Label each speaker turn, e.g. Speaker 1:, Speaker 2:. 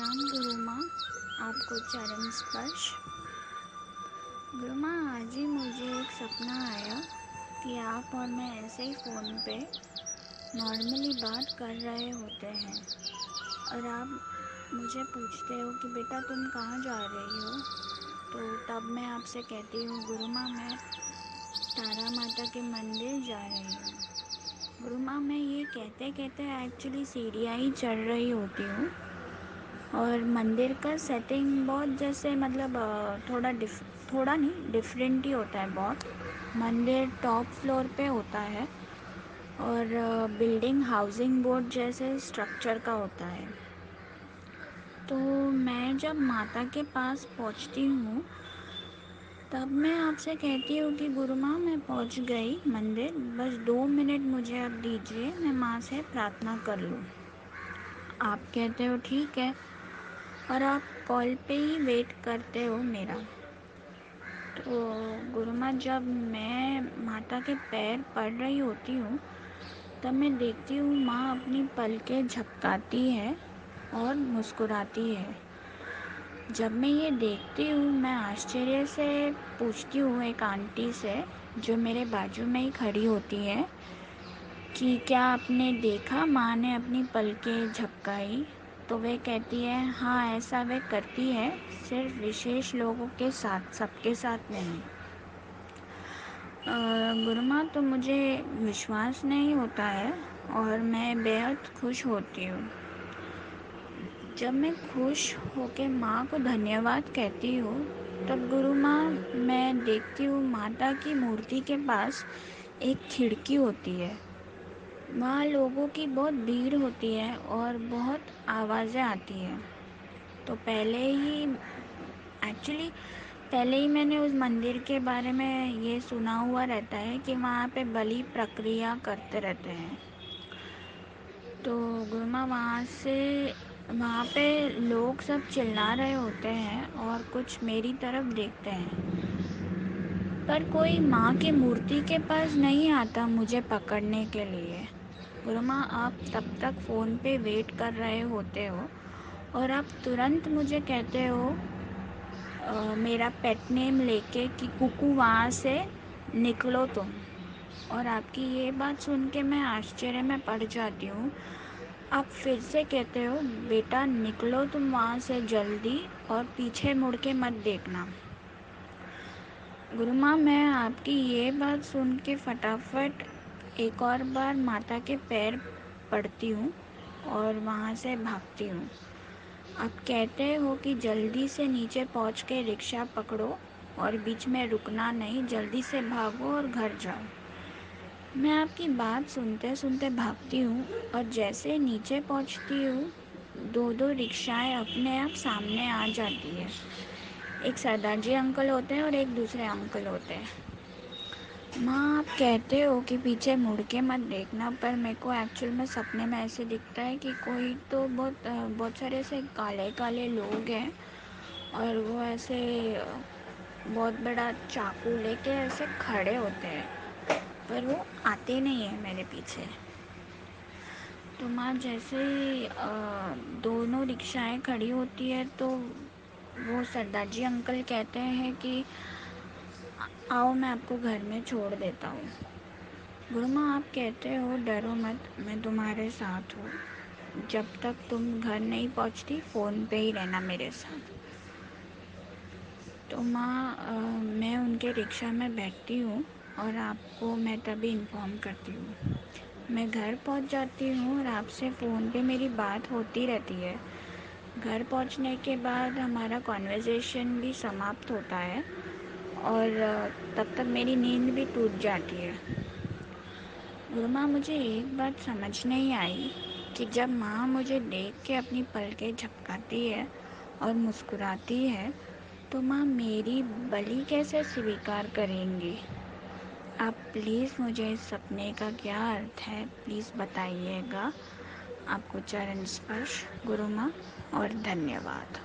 Speaker 1: प्रणाम गुरु माँ, आपको चरण स्पर्श। गुरु माँ, आज ही मुझे एक सपना आया कि आप और मैं ऐसे ही फ़ोन पे नॉर्मली बात कर रहे होते हैं और आप मुझे पूछते हो कि बेटा तुम कहाँ जा रही हो। तो तब मैं आपसे कहती हूँ गुरु माँ, मैं तारा माता के मंदिर जा रही हूँ। गुरु माँ, मैं ये कहते कहते एक्चुअली सीढ़ियाँ ही चढ़ रही होती हूँ और मंदिर का सेटिंग बहुत जैसे मतलब थोड़ा नहीं डिफरेंट ही होता है बहुत। मंदिर टॉप फ्लोर पे होता है और बिल्डिंग हाउसिंग बोर्ड जैसे स्ट्रक्चर का होता है। तो मैं जब माता के पास पहुंचती हूँ तब मैं आपसे कहती हूँ कि गुरु माँ, मैं पहुँच गई मंदिर, बस 2 मिनट मुझे अब दीजिए, मैं माँ से प्रार्थना कर लूँ। आप कहते हो ठीक है और आप कॉल पे ही वेट करते हो मेरा। तो गुरु माँ, जब मैं माता के पैर पड़ रही होती हूँ तब मैं देखती हूँ माँ अपनी पलकें झपकाती है और मुस्कुराती है। जब मैं ये देखती हूँ मैं आश्चर्य से पूछती हूँ एक आंटी से जो मेरे बाजू में ही खड़ी होती है कि क्या आपने देखा माँ ने अपनी पलकें झपकाई। तो वे कहती है हाँ, ऐसा वे करती है, सिर्फ विशेष लोगों के साथ, सबके साथ नहीं। गुरु माँ, तो मुझे विश्वास नहीं होता है और मैं बेहद खुश होती हूँ। जब मैं खुश होकर माँ को धन्यवाद कहती हूँ तब गुरु माँ मैं देखती हूँ माता की मूर्ति के पास एक खिड़की होती है। वहाँ लोगों की बहुत भीड़ होती है और बहुत आवाज़ें आती हैं। तो पहले ही मैंने उस मंदिर के बारे में ये सुना हुआ रहता है कि वहाँ पे बलि प्रक्रिया करते रहते हैं। तो गुरु माँ, वहाँ पे लोग सब चिल्ला रहे होते हैं और कुछ मेरी तरफ देखते हैं, पर कोई माँ की मूर्ति के पास नहीं आता मुझे पकड़ने के लिए। गुरु माँ, आप तब तक फ़ोन पे वेट कर रहे होते हो और आप तुरंत मुझे कहते हो मेरा पेट नेम लेके कि कुकू वहाँ से निकलो तुम। और आपकी ये बात सुन के मैं आश्चर्य में पड़ जाती हूँ। आप फिर से कहते हो बेटा निकलो तुम वहाँ से जल्दी और पीछे मुड़ के मत देखना। गुरु माँ, मैं आपकी ये बात सुन के फटाफट एक और बार माता के पैर पड़ती हूँ और वहाँ से भागती हूँ। आप कहते हो कि जल्दी से नीचे पहुँच के रिक्शा पकड़ो और बीच में रुकना नहीं, जल्दी से भागो और घर जाओ। मैं आपकी बात सुनते सुनते भागती हूँ और जैसे नीचे पहुँचती हूँ दो दो रिक्शाएं अपने आप सामने आ जाती है। एक सरदार जी अंकल होते हैं और एक दूसरे अंकल होते हैं। माँ, आप कहते हो कि पीछे मुड़ के मत देखना, पर मेरे को एक्चुअल में सपने में ऐसे दिखता है कि कोई तो बहुत सारे ऐसे काले काले लोग हैं और वो ऐसे बहुत बड़ा चाकू लेके ऐसे खड़े होते हैं, पर वो आते नहीं है मेरे पीछे। तो माँ, जैसे ही दोनों रिक्शाएं खड़ी होती है तो वो सरदार जी अंकल कहते हैं कि आओ मैं आपको घर में छोड़ देता हूँ। गुरु माँ, आप कहते हो डरो मत, मैं तुम्हारे साथ हूँ, जब तक तुम घर नहीं पहुँचती फ़ोन पे ही रहना मेरे साथ। तो माँ, मैं उनके रिक्शा में बैठती हूँ और आपको मैं तभी इन्फॉर्म करती हूँ। मैं घर पहुँच जाती हूँ और आपसे फ़ोन पे मेरी बात होती रहती है। घर पहुँचने के बाद हमारा कॉन्वर्सेशन भी समाप्त होता है और तब तक मेरी नींद भी टूट जाती है। गुरु माँ, मुझे एक बात समझ नहीं आई कि जब माँ मुझे देख के अपनी पलकें झपकाती है और मुस्कुराती है तो माँ मेरी बलि कैसे स्वीकार करेंगी। आप प्लीज़ मुझे इस सपने का क्या अर्थ है प्लीज़ बताइएगा। आपको चरण स्पर्श गुरु माँ और धन्यवाद।